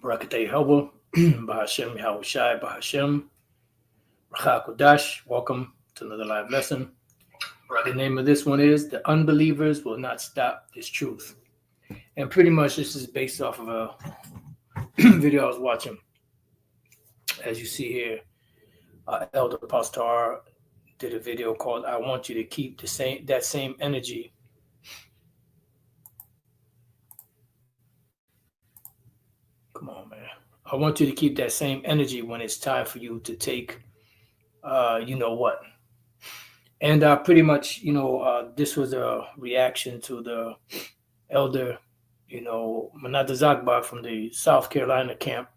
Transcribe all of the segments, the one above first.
Barakatay Hubble, Bahashem Yahushai, Bahashem, Rachakodash. Welcome to another live lesson. The name of this one is The Unbelievers Will Not Stop This Truth. And pretty much this is based off of a video I was watching. As you see here, Elder Pastor did a video called I Want You to Keep that same energy. Come on, man. I want you to keep that same energy when it's time for you to take, you know what. And pretty much, this was a reaction to the elder, Manata Zakbar from the South Carolina camp,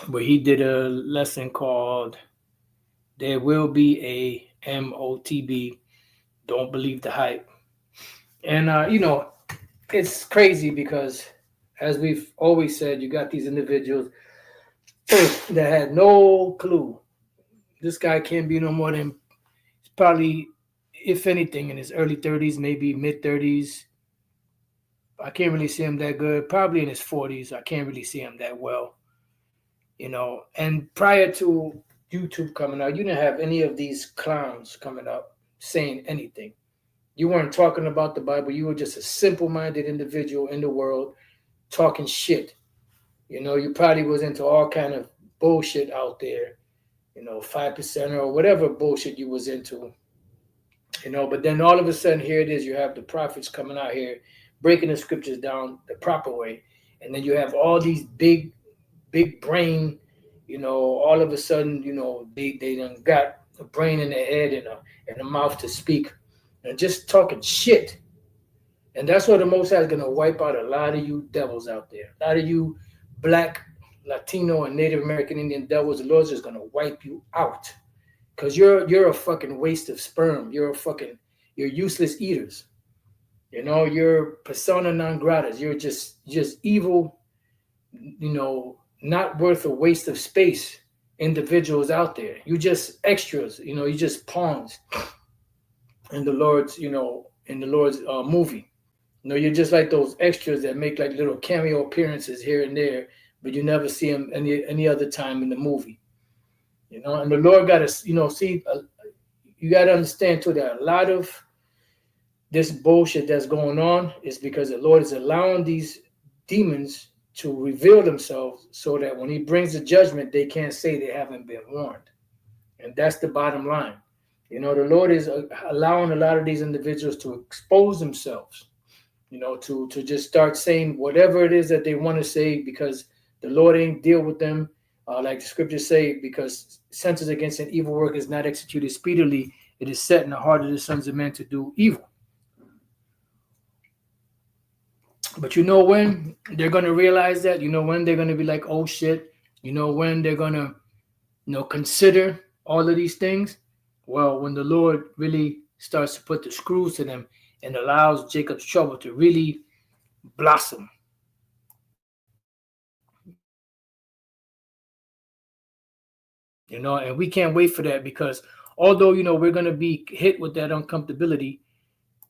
where he did a lesson called There Will Be a MOTB, Don't Believe the Hype. And, it's crazy because, as we've always said, you got these individuals that had no clue. This guy can't be no more than probably, if anything, in his early 30s, maybe mid-30s. I can't really see him that good. Probably in his 40s. I can't really see him that well. And prior to YouTube coming out, you didn't have any of these clowns coming up saying anything. You weren't talking about the Bible. You were just a simple-minded individual in the world talking shit. You probably was into all kind of bullshit out there, 5% or whatever bullshit you was into, but then all of a sudden here it is, you have the prophets coming out here, breaking the scriptures down the proper way. And then you have all these big brain, all of a sudden, they done got a brain in their head and a mouth to speak and just talking shit. And that's what the Most High is going to wipe out a lot of you devils out there. A lot of you Black, Latino, and Native American Indian devils, the Lord's just going to wipe you out. Because you're a fucking waste of sperm. You're useless eaters. You're persona non gratas. You're just evil, not worth a waste of space individuals out there. You just extras, you just pawns in the Lord's, movie. You're just like those extras that make like little cameo appearances here and there, but you never see them any other time in the movie. And the Lord got to, see, you got to understand too that a lot of this bullshit that's going on is because the Lord is allowing these demons to reveal themselves so that when he brings the judgment, they can't say they haven't been warned. And that's the bottom line. The Lord is allowing a lot of these individuals to expose themselves, to just start saying whatever it is that they want to say, because the Lord ain't deal with them. Like the scriptures say, because sentence against an evil work is not executed speedily, it is set in the heart of the sons of men to do evil. But when they're going to realize that, when they're going to be like, oh shit, when they're going to, consider all of these things. Well, when the Lord really starts to put the screws to them and allows Jacob's trouble to really blossom. And we can't wait for that, because although, we're going to be hit with that uncomfortability,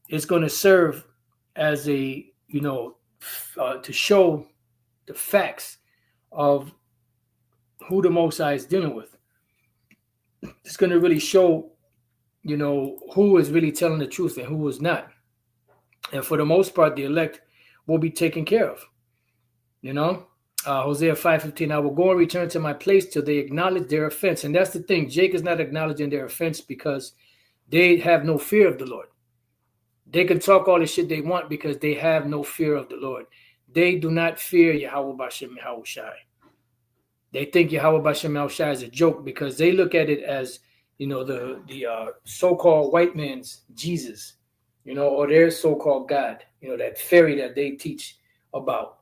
it's going to serve as a, to show the facts of who the Most High is dealing with. It's going to really show, who is really telling the truth and who is not. And for the most part, the elect will be taken care of. Hosea 5:15, I will go and return to my place till they acknowledge their offense. And that's the thing. Jake is not acknowledging their offense because they have no fear of the Lord. They can talk all the shit they want because they have no fear of the Lord. They do not fear Yahweh Bashem Yahushai. They think Yahweh Bashem Yahushai is a joke because they look at it as, the so-called white man's Jesus, or their so-called God, that fairy that they teach about.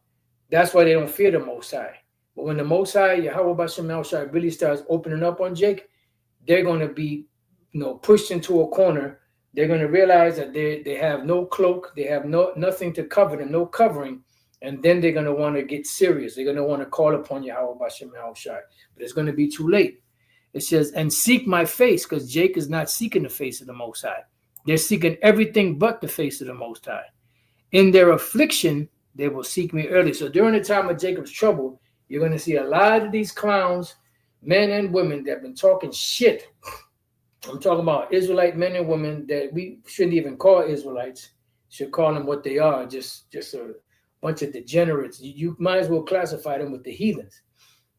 That's why they don't fear the Most High. But when the Most High, Yahweh Bashem Yahushai, really starts opening up on Jake, they're going to be, pushed into a corner. They're going to realize that they have no cloak, they have nothing to cover them, no covering, And then they're going to want to get serious. They're going to want to call upon Yahweh Bashem Yahushai. But it's going to be too late. It says, and seek my face, because Jake is not seeking the face of the Most High. They're seeking everything but the face of the Most High. In their affliction, they will seek me early. So during the time of Jacob's trouble, you're going to see a lot of these clowns, men and women, that have been talking shit. I'm talking about Israelite men and women that we shouldn't even call Israelites. Should call them what they are, just a bunch of degenerates. You might as well classify them with the heathens.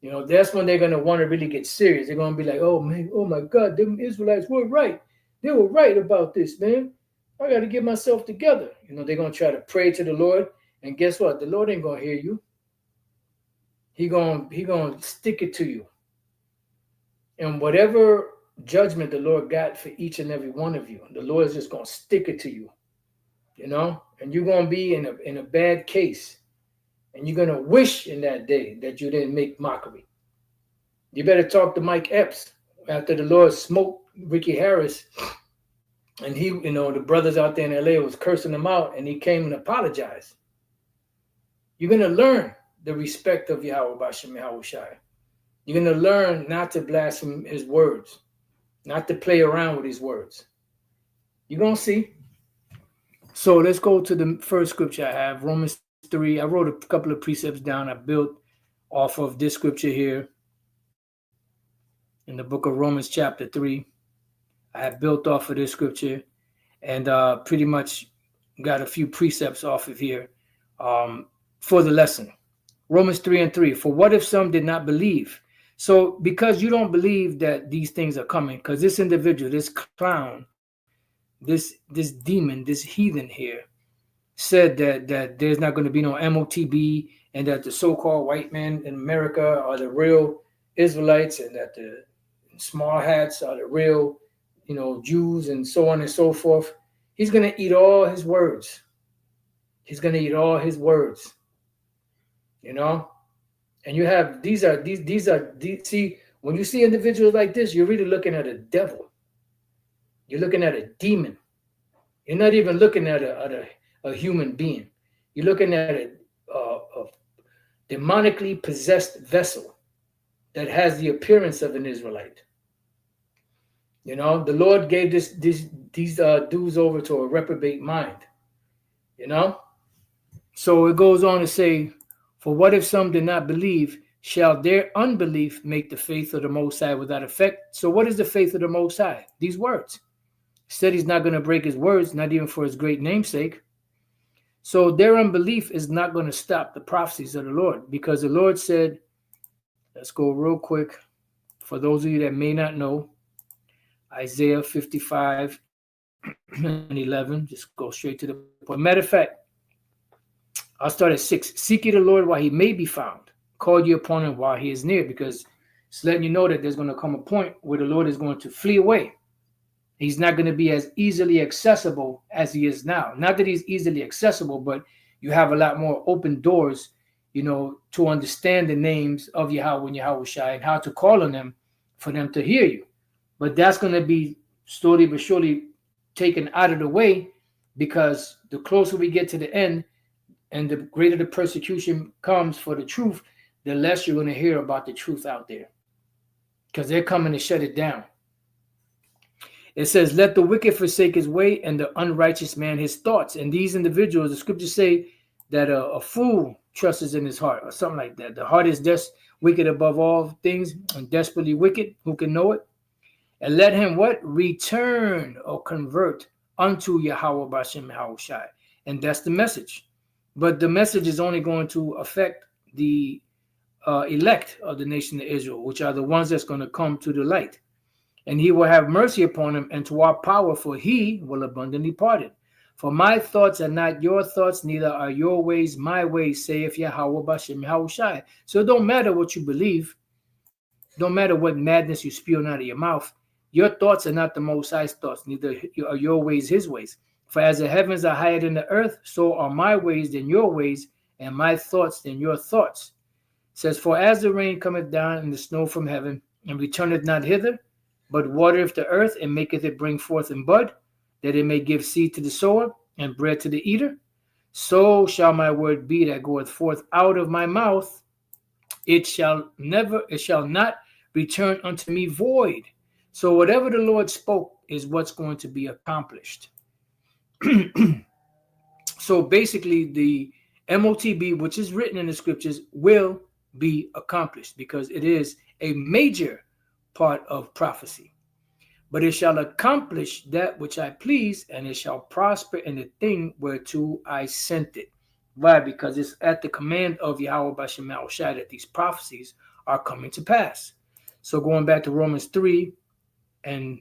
You know, that's when they're going to want to really get serious. They're going to be like, oh, man, oh, my God, them Israelites were right. They were right about this, man. I got to get myself together. You know, they're going to try to pray to the Lord. And guess what? The Lord ain't going to hear you. He going to stick it to you. And whatever judgment the Lord got for each and every one of you, the Lord is just going to stick it to you. You know, and you're going to be in a bad case. And you're going to wish in that day that you didn't make mockery. You better talk to Mike Epps after the Lord smoked Ricky Harris. And he, you know, the brothers out there in LA was cursing him out, and he came and apologized. You're going to learn the respect of Yahweh Bashem Yahushai. You're going to learn not to blaspheme his words, not to play around with his words. You're going to see. So let's go to the first scripture I have, Romans 3. I wrote a couple of precepts down. I built off of this scripture here in the book of Romans chapter 3. I have built off of this scripture and pretty much got a few precepts off of here for the lesson. Romans 3:3. For what if some did not believe? So because you don't believe that these things are coming, because this individual, this clown, this demon, this heathen here, said that there's not going to be no MOTB, and that the so-called white men in America are the real Israelites, and that the small hats are the real, you know, Jews, and so on and so forth. He's going to eat all his words. He's going to eat all his words. You know, and you have these are see, when you see individuals like this, you're really looking at a devil. You're looking at a demon. You're not even looking at a human being. You're looking at a demonically possessed vessel that has the appearance of an Israelite. You know, the Lord gave these dudes over to a reprobate mind. You know, so it goes on to say, for what if some did not believe? Shall their unbelief make the faith of the Most High without effect? So what is the faith of the Most High? These words. He said he's not going to break his words, not even for his great namesake. So their unbelief is not going to stop the prophecies of the Lord, because the Lord said, let's go real quick. For those of you that may not know, Isaiah 55 and 11, just go straight to the point. Matter of fact, I'll start at 6. Seek ye the Lord while he may be found. Call ye upon him while he is near, because it's letting you know that there's going to come a point where the Lord is going to flee away. He's not going to be as easily accessible as he is now. Not that he's easily accessible, but you have a lot more open doors, you know, to understand the names of Yahweh and Yahushai and how to call on them for them to hear you. But that's going to be slowly but surely taken out of the way, because the closer we get to the end, and the greater the persecution comes for the truth, the less you're going to hear about the truth out there, because they're coming to shut it down. It says, let the wicked forsake his way, and the unrighteous man his thoughts. And these individuals, the scriptures say that a fool trusts in his heart, or something like that. The heart is wicked above all things, and desperately wicked. Who can know it? And let him what? Return or convert unto Yahweh Bashem Yahushai. And that's the message. But the message is only going to affect the elect of the nation of Israel, which are the ones that's going to come to the light. And he will have mercy upon them, and to our power, for he will abundantly pardon. For my thoughts are not your thoughts, neither are your ways my ways, saith Yahweh Bashem Yahushai. So it don't matter what you believe. Don't matter what madness you spewing out of your mouth. Your thoughts are not the Most High's thoughts, neither are your ways his ways. For as the heavens are higher than the earth, so are my ways than your ways, and my thoughts than your thoughts. It says, for as the rain cometh down and the snow from heaven, and returneth not hither, but watereth the earth, and maketh it bring forth in bud, that it may give seed to the sower, and bread to the eater. so shall my word be that goeth forth out of my mouth. It shall not return unto me void. So whatever the Lord spoke is what's going to be accomplished. So basically, the MOTB, which is written in the scriptures, will be accomplished because it is a major part of prophecy. But it shall accomplish that which I please, and it shall prosper in the thing whereto I sent it. Why? Because it's at the command of Yahweh Bashem Shai that these prophecies are coming to pass. So going back to Romans 3, and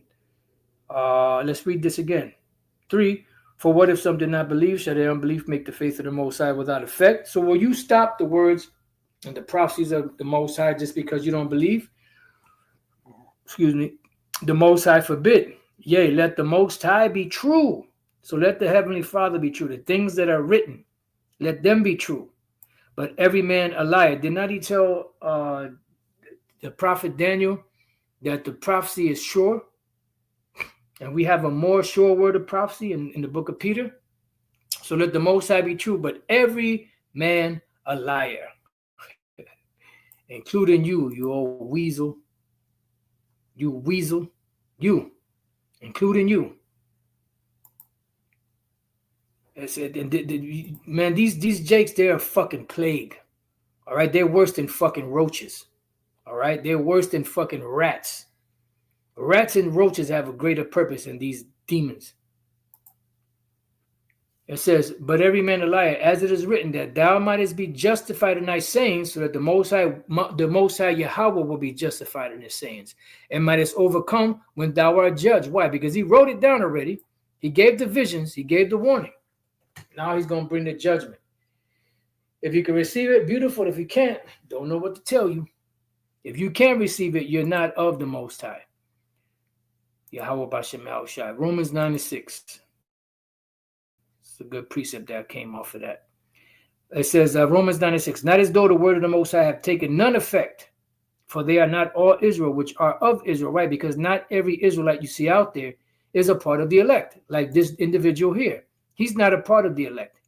let's read this again. 3, for what if some did not believe? Shall their unbelief make the faith of the Most High without effect? So will you stop the words and the prophecies of the Most High just because you don't believe? Excuse me. The Most High forbid. Yea, let the Most High be true. So let the Heavenly Father be true. The things that are written, let them be true. But every man a liar. Did not he tell the prophet Daniel that the prophecy is sure? And we have a more sure word of prophecy in the book of Peter. So let the Most High be true, but every man a liar. Including you old weasel. You weasel. You. Including you. Man, these jakes, they're a fucking plague. All right? They're worse than fucking roaches. All right? They're worse than fucking rats. Rats and roaches have a greater purpose than these demons. It says, but every man a liar, as it is written, that thou mightest be justified in thy sayings, so that the Most High Yahweh will be justified in his sayings, and mightest overcome when thou art judged. Why? Because he wrote it down already. He gave the visions. He gave the warning. Now he's going to bring the judgment. If you can receive it, beautiful. If you can't, don't know what to tell you. If you can't receive it, you're not of the Most High. Yahweh Bashem Shai. Romans 9:6. It's a good precept that came off of that. It says, Romans 9:6, not as though the word of the Most High have taken none effect, for they are not all Israel, which are of Israel, right? Because not every Israelite you see out there is a part of the elect, like this individual here. He's not a part of the elect.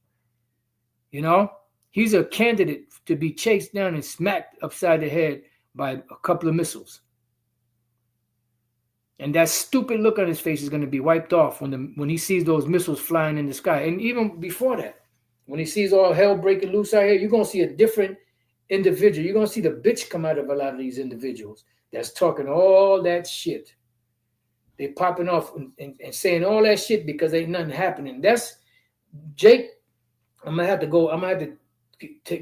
You know, he's a candidate to be chased down and smacked upside the head by a couple of missiles. And that stupid look on his face is going to be wiped off when he sees those missiles flying in the sky. And even before that, when he sees all hell breaking loose out here, you're going to see a different individual. You're going to see the bitch come out of a lot of these individuals that's talking all that shit. They popping off and saying all that shit because ain't nothing happening. That's Jake. I'm gonna have to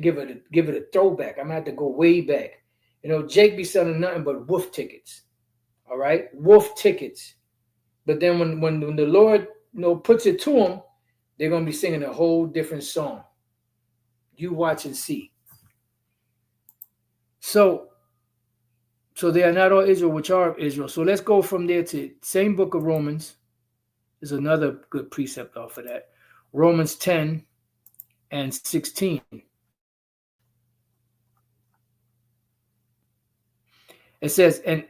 give it a throwback. I'm gonna have to go way back. You know, Jake be selling nothing but wolf tickets. All right, wolf tickets. But then when the Lord, puts it to them, they're gonna be singing a whole different song. You watch and see. So they are not all Israel, which are of Israel. So let's go from there to same book of Romans. There's another good precept off of that. Romans 10 and 16. It says, and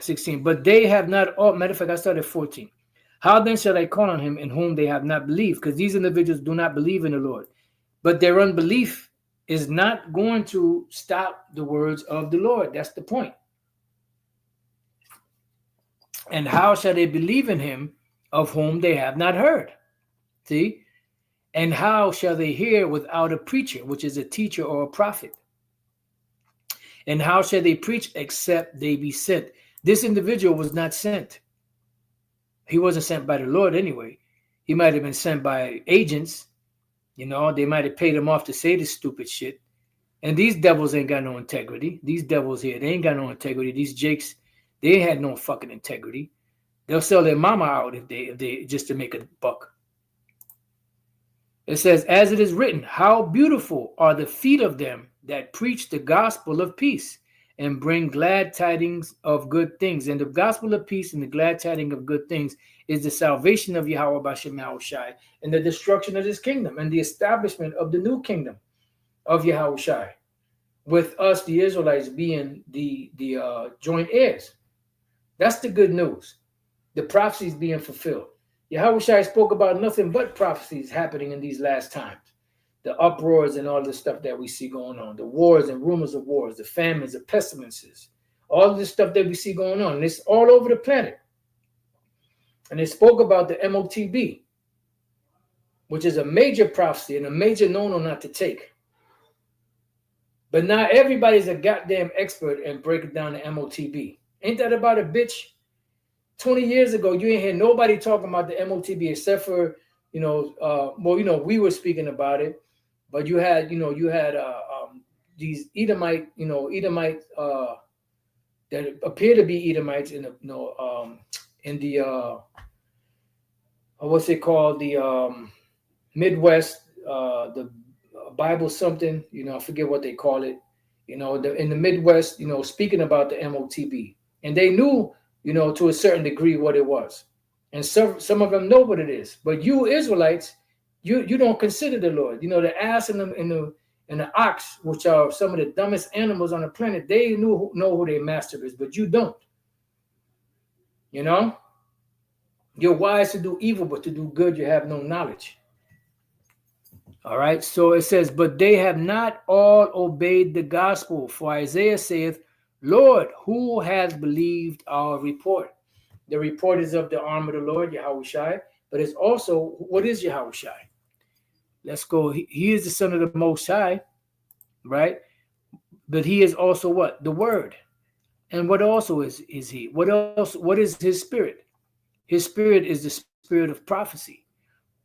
16, but they have not all, matter of fact, I started at 14. How then shall they call on him in whom they have not believed? Because these individuals do not believe in the Lord. But their unbelief is not going to stop the words of the Lord. That's the point. And how shall they believe in him of whom they have not heard? See? And how shall they hear without a preacher, which is a teacher or a prophet? And how shall they preach except they be sent? This individual was not sent. He wasn't sent by the Lord anyway. He might have been sent by agents. They might have paid him off to say this stupid shit. And these devils ain't got no integrity. These devils here, they ain't got no integrity. These jakes, they ain't had no fucking integrity. They'll sell their mama out if they just to make a buck. It says, as it is written, how beautiful are the feet of them that preach the gospel of peace and bring glad tidings of good things. And the gospel of peace and the glad tidings of good things is the salvation of Yahweh Bashem Shai and the destruction of his kingdom and the establishment of the new kingdom of Yahweh Shai, with us, the Israelites, being the joint heirs. That's the good news. The prophecy is being fulfilled. Yahushua spoke about nothing but prophecies happening in these last times. The uproars and all the stuff that we see going on, the wars and rumors of wars, the famines, the pestilences, all of this stuff that we see going on. And it's all over the planet. And they spoke about the MOTB, which is a major prophecy and a major no-no not to take. But now everybody's a goddamn expert in breaking down the MOTB. Ain't that about a bitch? 20 years ago, you ain't hear nobody talking about the MOTB except for, we were speaking about it, but you had these Edomite that appear to be Edomites in the what's it called, the Midwest, the Bible something, I forget what they call it, in the Midwest, speaking about the MOTB, and they knew, to a certain degree what it was, and some of them know what it is, but you Israelites, you don't consider the Lord, the ass and the ox, which are some of the dumbest animals on the planet. They know who their master is, but you don't. You're wise to do evil, but to do good you have no knowledge. All right, so it says, but they have not all obeyed the gospel. For Isaiah saith, Lord, who has believed our report? The report is of the arm of the Lord, Yahushai, but it's also, what is Yahushai? Let's go. He is the Son of the Most High, right? But he is also what? The Word. And what also is he? What else? What is his spirit? His spirit is the spirit of prophecy.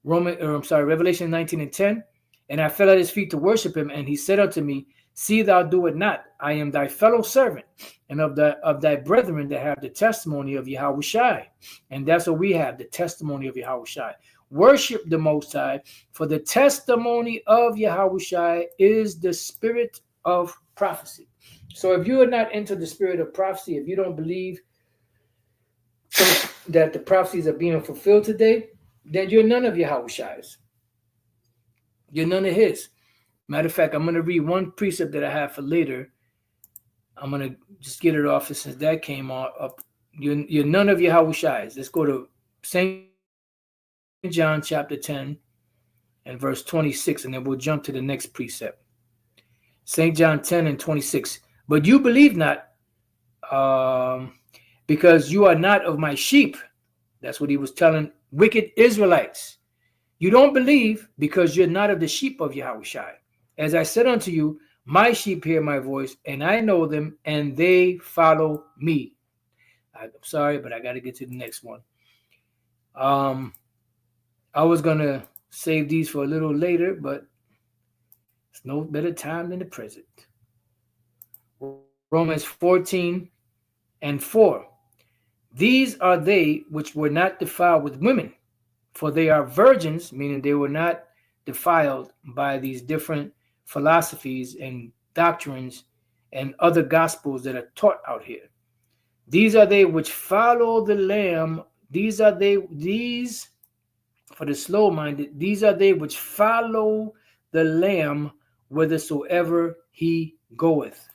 Revelation 19:10. And I fell at his feet to worship him, and he said unto me, See thou do it not. I am thy fellow servant, and of thy brethren that have the testimony of Yahushai. And that's what we have, the testimony of Yahushai. Worship the Most High, for the testimony of Yahushai is the spirit of prophecy. So if you are not into the spirit of prophecy, if you don't believe that the prophecies are being fulfilled today, then you're none of Yahushai's. You're none of his. Matter of fact, I'm going to read one precept that I have for later. I'm going to just get it off since that came up. You're none of Yahushai's. Let's go to St. John chapter 10 and verse 26, and then we'll jump to the next precept. St. John 10 and 26. But you believe not, because you are not of my sheep. That's what he was telling wicked Israelites. You don't believe because you're not of the sheep of Yahushai. As I said unto you, my sheep hear my voice, and I know them, and they follow me. I'm sorry, but I got to get to the next one. I was going to save these for a little later, but it's no better time than the present. Romans 14 and 4. These are they which were not defiled with women, for they are virgins, meaning they were not defiled by these different philosophies and doctrines and other gospels that are taught out here. These are they which follow the Lamb. These for the slow-minded, these are they which follow the Lamb whithersoever he goeth.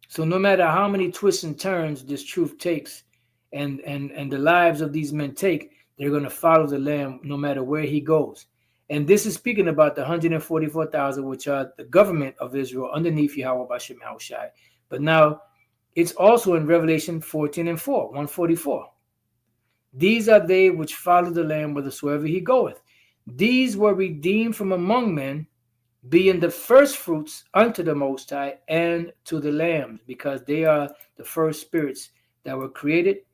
So no matter how many twists and turns this truth takes and the lives of these men take, they're going to follow the Lamb no matter where he goes. And this is speaking about the 144,000, which are the government of Israel underneath Yahweh Bashem Yahushai. But now it's also in Revelation 14 and 4, 144. These are they which follow the Lamb whithersoever he goeth. These were redeemed from among men, being the first fruits unto the Most High and to the Lamb, because they are the first spirits that were created,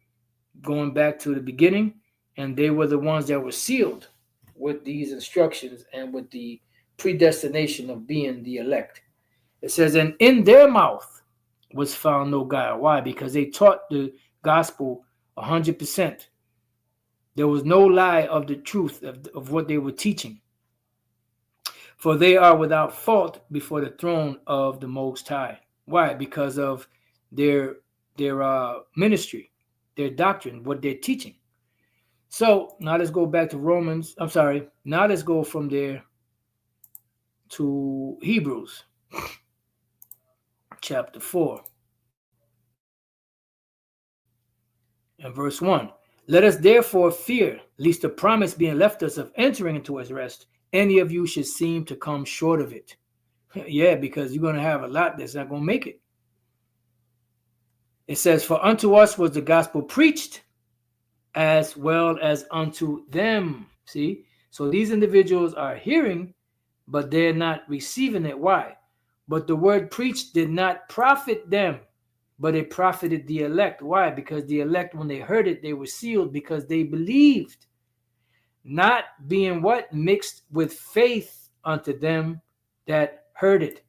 going back to the beginning, and they were the ones that were sealed with these instructions and with the predestination of being the elect. It says, and in their mouth was found no guile. Why? Because they taught the gospel 100%. There was no lie of the truth of what they were teaching. For they are without fault before the throne of the Most High. Why? Because of their ministry, their doctrine, what they're teaching. So now let's go back to Romans. I'm sorry. Now let's go from there to Hebrews chapter 4 and verse 1. Let us therefore fear, lest the promise being left us of entering into his rest, any of you should seem to come short of it. Yeah, because you're going to have a lot that's not going to make it. It says, for unto us was the gospel preached as well as unto them. See? So these individuals are hearing, but they're not receiving it. Why? But the word preached did not profit them, but it profited the elect. Why? Because the elect, when they heard it, they were sealed because they believed, not being what? Mixed with faith unto them that heard it.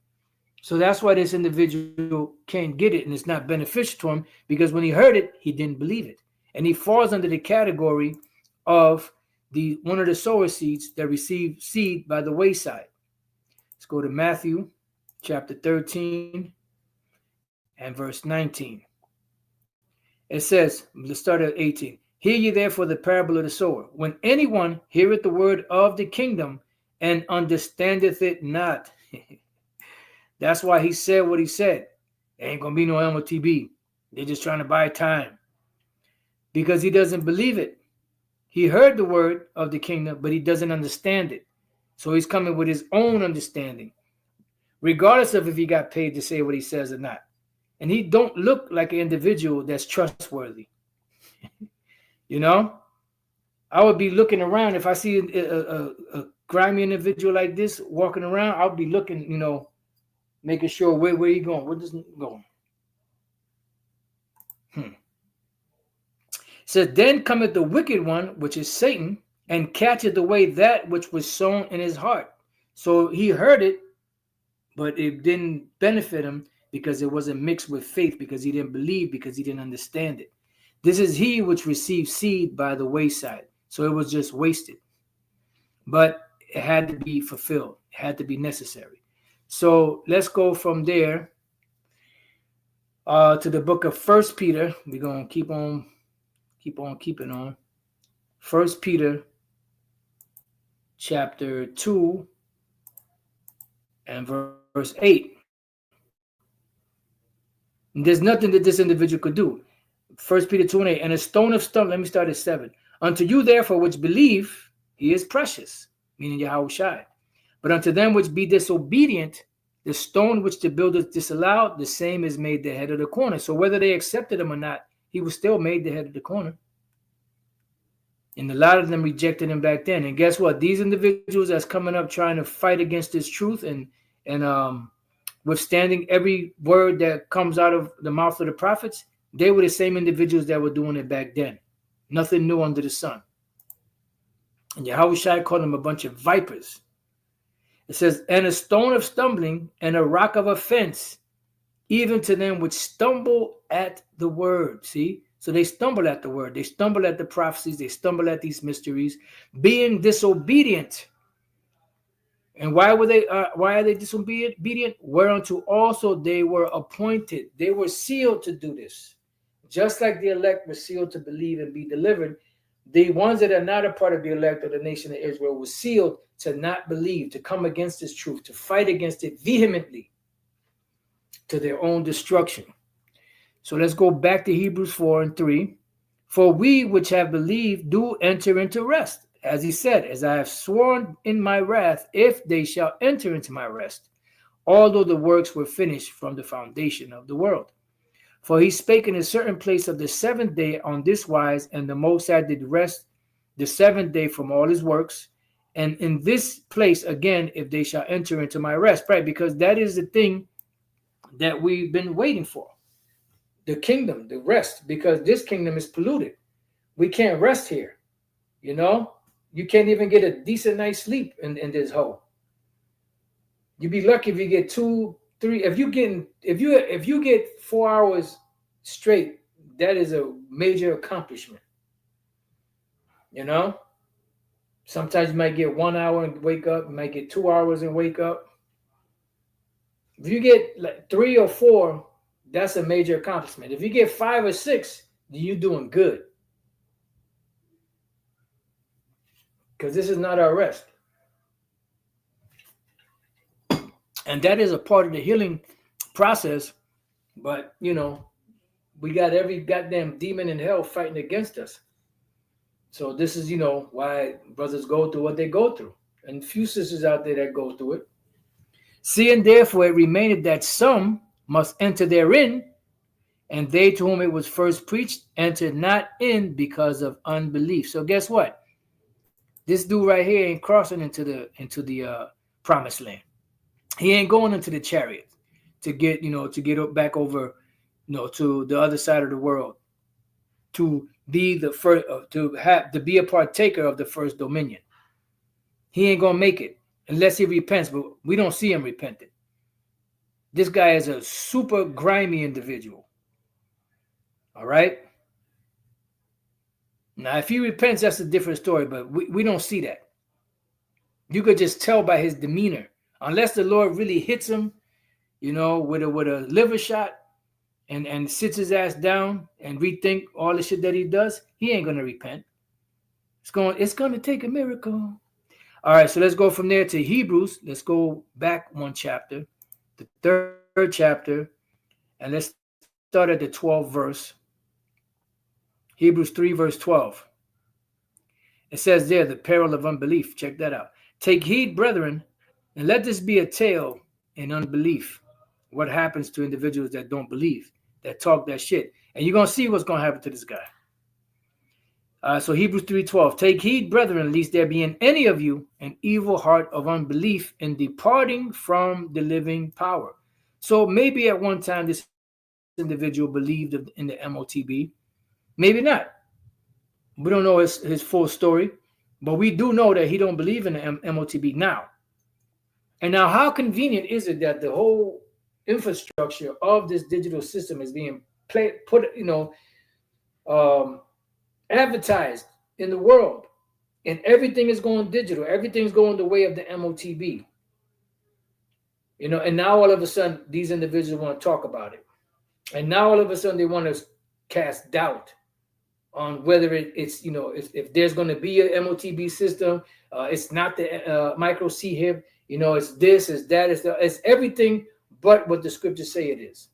So that's why this individual can't get it, and it's not beneficial to him, because when he heard it, he didn't believe it. And he falls under the category of the one of the sower seeds that receive seed by the wayside. Let's go to Matthew chapter 13 and verse 19. It says, let's start at 18. Hear ye therefore the parable of the sower. When anyone heareth the word of the kingdom and understandeth it not. That's why he said what he said. There ain't going to be no MOTB. They're just trying to buy time. Because he doesn't believe it. He heard the word of the kingdom, but he doesn't understand it. So he's coming with his own understanding, regardless of if he got paid to say what he says or not. And he don't look like an individual that's trustworthy. You know, I would be looking around. If I see a grimy individual like this walking around, I'll be looking, you know, making sure where he going. Where does he go? It says, then cometh the wicked one, which is Satan, and catcheth away that which was sown in his heart. So he heard it, but it didn't benefit him because it wasn't mixed with faith, because he didn't believe, because he didn't understand it. This is he which received seed by the wayside. So it was just wasted. But it had to be fulfilled. It had to be necessary. So let's go from there to the book of 1 Peter. We're going to keep on keeping on. 1 Peter chapter 2 and verse 8. And there's nothing that this individual could do. 1 Peter 2 and 8. And a stone of stumbling, let me start at 7. Unto you therefore which believe, he is precious, meaning Yahushua. But unto them which be disobedient, the stone which the builders disallowed, the same is made the head of the corner. So whether they accepted him or not, he was still made the head of the corner. And a lot of them rejected him back then. And guess what? These individuals that's coming up trying to fight against this truth and withstanding every word that comes out of the mouth of the prophets, they were the same individuals that were doing it back then. Nothing new under the sun. And Yahushua called them a bunch of vipers. It says, and a stone of stumbling and a rock of offense, even to them which stumble at the word. See? So they stumble at the word. They stumble at the prophecies. They stumble at these mysteries, being disobedient. And why are they disobedient? Whereunto also they were appointed. They were sealed to do this. Just like the elect were sealed to believe and be delivered, the ones that are not a part of the elect of the nation of Israel were sealed to not believe, to come against this truth, to fight against it vehemently to their own destruction. So let's go back to Hebrews 4 and 3. For we which have believed do enter into rest. As he said, as I have sworn in my wrath, if they shall enter into my rest, although the works were finished from the foundation of the world. For he spake in a certain place of the seventh day on this wise, and the Most High did rest the seventh day from all his works. And in this place again, if they shall enter into my rest, right? Because that is the thing that we've been waiting for. The kingdom, the rest, because this kingdom is polluted. We can't rest here. You know, you can't even get a decent night's sleep in this hole. You'd be lucky if you get 2, 3. If you get 4 hours straight, that is a major accomplishment. You know, sometimes you might get 1 hour and wake up. You might get 2 hours and wake up. If you get like 3 or 4, that's a major accomplishment. If you get 5 or 6, you're doing good. Because this is not our rest. And that is a part of the healing process. But, you know, we got every goddamn demon in hell fighting against us. So this is, why brothers go through what they go through. And few sisters out there that go through it. Seeing therefore it remaineth that some must enter therein, and they to whom it was first preached entered not in because of unbelief. So guess what? This dude right here ain't crossing into the promised land. He ain't going into the chariot to get back over, to the other side of the world, to be the first, to be a partaker of the first dominion. He ain't gonna make it unless he repents, but we don't see him repenting. This guy is a super grimy individual. All right. Now, if he repents, that's a different story, but we don't see that. You could just tell by his demeanor, unless the Lord really hits him, with a liver shot and sits his ass down and rethink all the shit that he does, he ain't gonna repent. It's gonna take a miracle. All right, so let's go from there to Hebrews. Let's go back one chapter, the third chapter, and let's start at the 12th verse. Hebrews 3, verse 12. It says there, the peril of unbelief. Check that out. Take heed, brethren, and let this be a tale in unbelief. What happens to individuals that don't believe, that talk that shit. And you're going to see what's going to happen to this guy. So Hebrews 3:12. Take heed, brethren, lest there be in any of you an evil heart of unbelief in departing from the living power. So maybe at one time this individual believed in the MOTB. Maybe not. We don't know his full story, but we do know that he don't believe in the MOTB now. And now, how convenient is it that the whole infrastructure of this digital system is being advertised in the world, and everything is going digital. Everything's going the way of the MOTB. And now all of a sudden, these individuals want to talk about it. And now all of a sudden, they want to cast doubt on whether it's if there's going to be a MOTB system. It's not the micro CHIP. It's this, it's that, it's everything but what the scriptures say it is.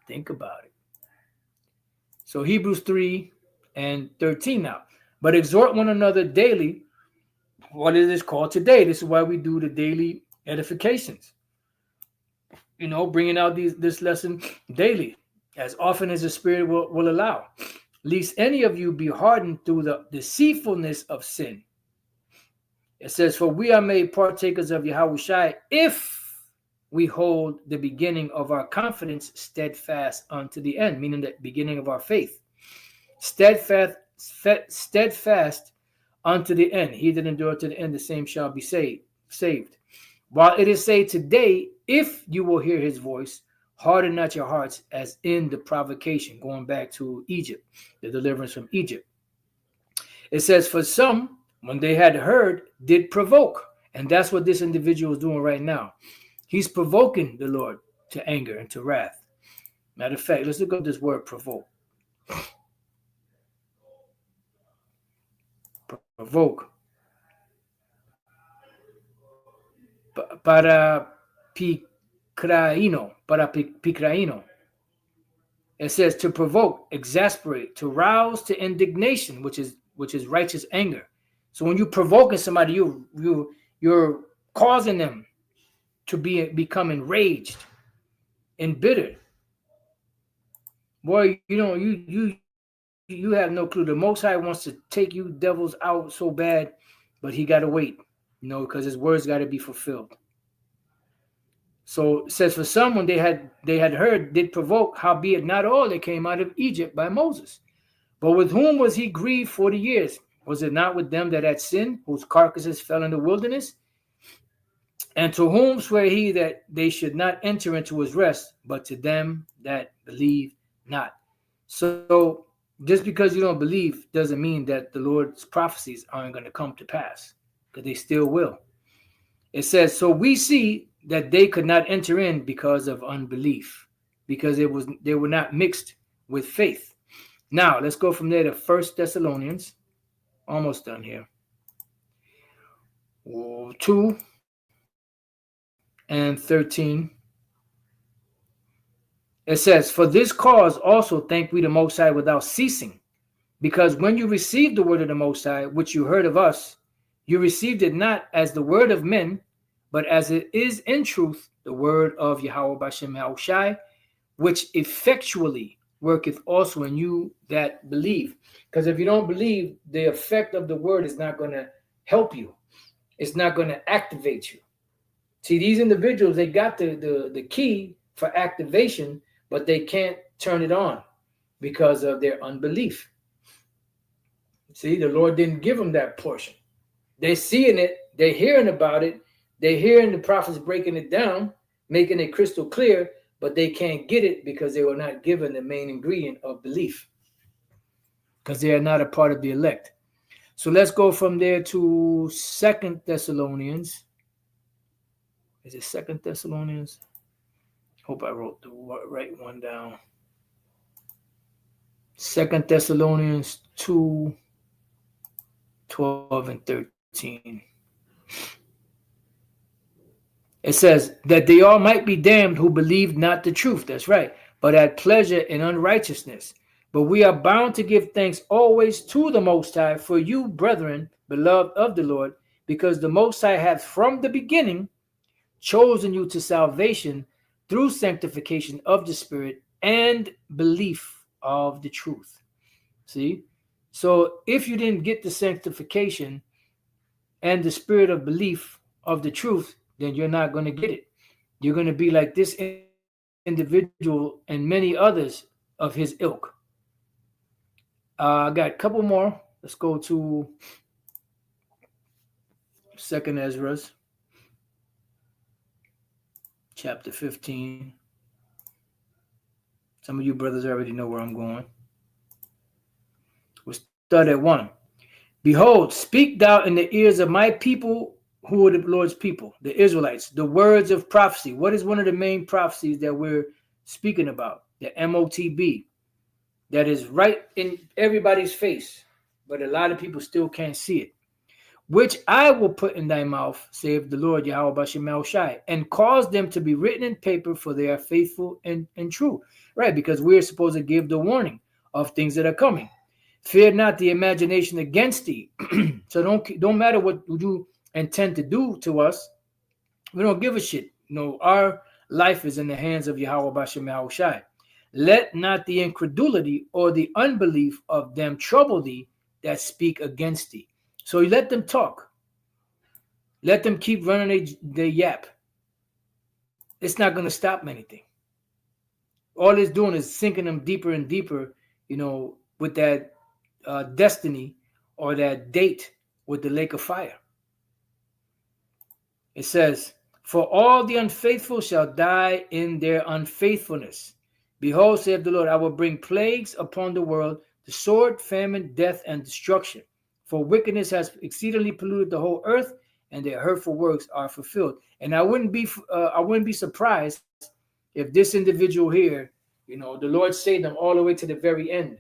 Think about it. So Hebrews 3 and 13 now. But exhort one another daily. What is this called today? This is why we do the daily edifications. Bringing out this lesson daily, as often as the Spirit will allow. Lest any of you be hardened through the deceitfulness of sin. It says, for we are made partakers of Yahushua if we hold the beginning of our confidence steadfast unto the end, meaning the beginning of our faith. Steadfast unto the end. He that endureth to the end, the same shall be saved. While it is said today, if you will hear his voice, harden not your hearts as in the provocation, going back to Egypt, the deliverance from Egypt. It says, for some, when they had heard, did provoke. And that's what this individual is doing right now. He's provoking the Lord to anger and to wrath. Matter of fact, let's look up this word provoke. Provoke. Para picraino. It says to provoke, exasperate, to rouse to indignation, which is righteous anger. So when you're provoking somebody, you're causing them to become enraged, embittered. Boy, you have no clue. The Most High wants to take you devils out so bad, but he got to wait, because his words got to be fulfilled. So it says, for some, when they had heard, did provoke, howbeit not all that came out of Egypt by Moses. But with whom was he grieved 40 years? Was it not with them that had sinned, whose carcasses fell in the wilderness? And to whom swear he that they should not enter into his rest, but to them that believe not? So just because you don't believe doesn't mean that the Lord's prophecies aren't going to come to pass, because they still will. It says, so we see that they could not enter in because of unbelief, because they were not mixed with faith. Now let's go from there to 1 Thessalonians. Almost done here. 2 and 13. It says, for this cause also thank we the Most High without ceasing, Because when you received the word of the Most High, which you heard of us, you received it not as the word of men, but as it is in truth the word of Yahweh Bashem Yahushai, which effectually worketh also in you that believe. Because if you don't believe, the effect of the word is not going to help you. It's not going to activate you. See, these individuals, they got the key for activation, but they can't turn it on because of their unbelief. See, the Lord didn't give them that portion. They're seeing it, they're hearing about it, they're hearing the prophets breaking it down, making it crystal clear, but they can't get it because they were not given the main ingredient of belief, because they are not a part of the elect. So let's go from there to 2 Thessalonians. Is it 2 Thessalonians? Hope I wrote the right one down. 2 Thessalonians 2, 12 and 13. It says that they all might be damned who believed not the truth. That's right. But had pleasure in unrighteousness. But we are bound to give thanks always to the Most High for you, brethren, beloved of the Lord, because the Most High hath from the beginning chosen you to salvation through sanctification of the Spirit and belief of the truth. See? So if you didn't get the sanctification and the spirit of belief of the truth, then you're not going to get it. You're going to be like this individual and many others of his ilk. I got a couple more. Let's go to 2 Ezra, chapter 15. Some of you brothers already know where I'm going. We'll start at 1. Behold, speak thou in the ears of my people, who are the Lord's people, the Israelites, the words of prophecy. What is one of the main prophecies that we're speaking about? The MOTB. That is right in everybody's face, but a lot of people still can't see it. Which I will put in thy mouth, saith the Lord Yahweh Bashem Yahushai, and cause them to be written in paper, for they are faithful and true. Right, because we're supposed to give the warning of things that are coming. Fear not the imagination against thee. So don't matter what you intend to do to us. We don't give a shit. No, our life is in the hands of Yahweh Bashem Yahushai. Let not the incredulity or the unbelief of them trouble thee that speak against thee. So you let them talk. Let them keep running their yap. It's not going to stop anything. All it's doing is sinking them deeper and deeper, with that destiny or that date with the lake of fire. It says, for all the unfaithful shall die in their unfaithfulness. Behold, saith the Lord, I will bring plagues upon the world, the sword, famine, death, and destruction. For wickedness has exceedingly polluted the whole earth, and their hurtful works are fulfilled. And I wouldn't be surprised if this individual here, the Lord saved them all the way to the very end,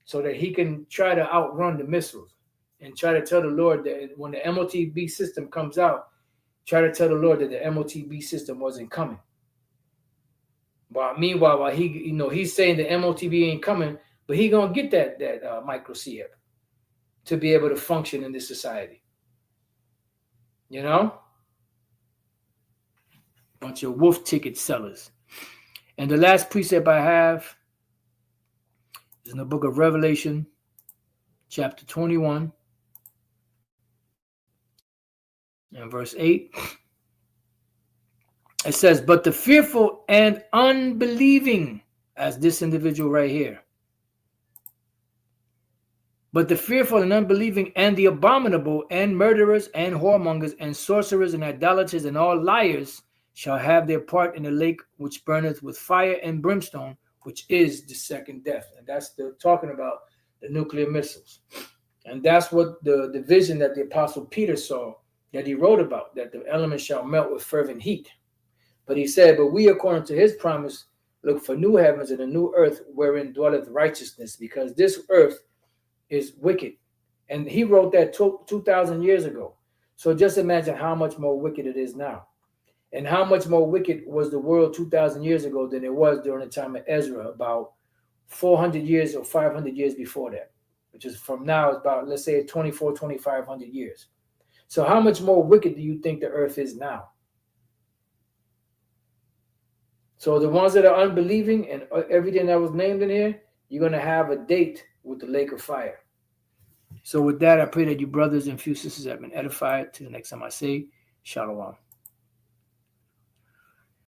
so that he can try to outrun the missiles and try to tell the Lord that when the MOTB system comes out, try to tell the Lord that the MOTB system wasn't coming. But meanwhile, while he's saying the MOTB ain't coming, but he gonna get that micro CF to be able to function in this society. Bunch of wolf ticket sellers. And the last precept I have is in the book of Revelation, chapter 21, and verse 8. It says, but the fearful and unbelieving, as this individual right here, but the fearful and unbelieving and the abominable and murderers and whoremongers and sorcerers and idolaters and all liars shall have their part in the lake which burneth with fire and brimstone, which is the second death. And that's talking about the nuclear missiles. And that's what the vision that the Apostle Peter saw, that he wrote about, that the elements shall melt with fervent heat. But he said, but we, according to his promise, look for new heavens and a new earth wherein dwelleth righteousness, because this earth is wicked. And he wrote that 2,000 years ago. So just imagine how much more wicked it is now. And how much more wicked was the world 2,000 years ago than it was during the time of Ezra, about 400 years or 500 years before that. which is from now, it's about, let's say, 2,500 years. So how much more wicked do you think the earth is now? So the ones that are unbelieving and everything that was named in here, you're going to have a date with the lake of fire. So with that, I pray that you brothers and few sisters have been edified. Till the next time I say, Shalom.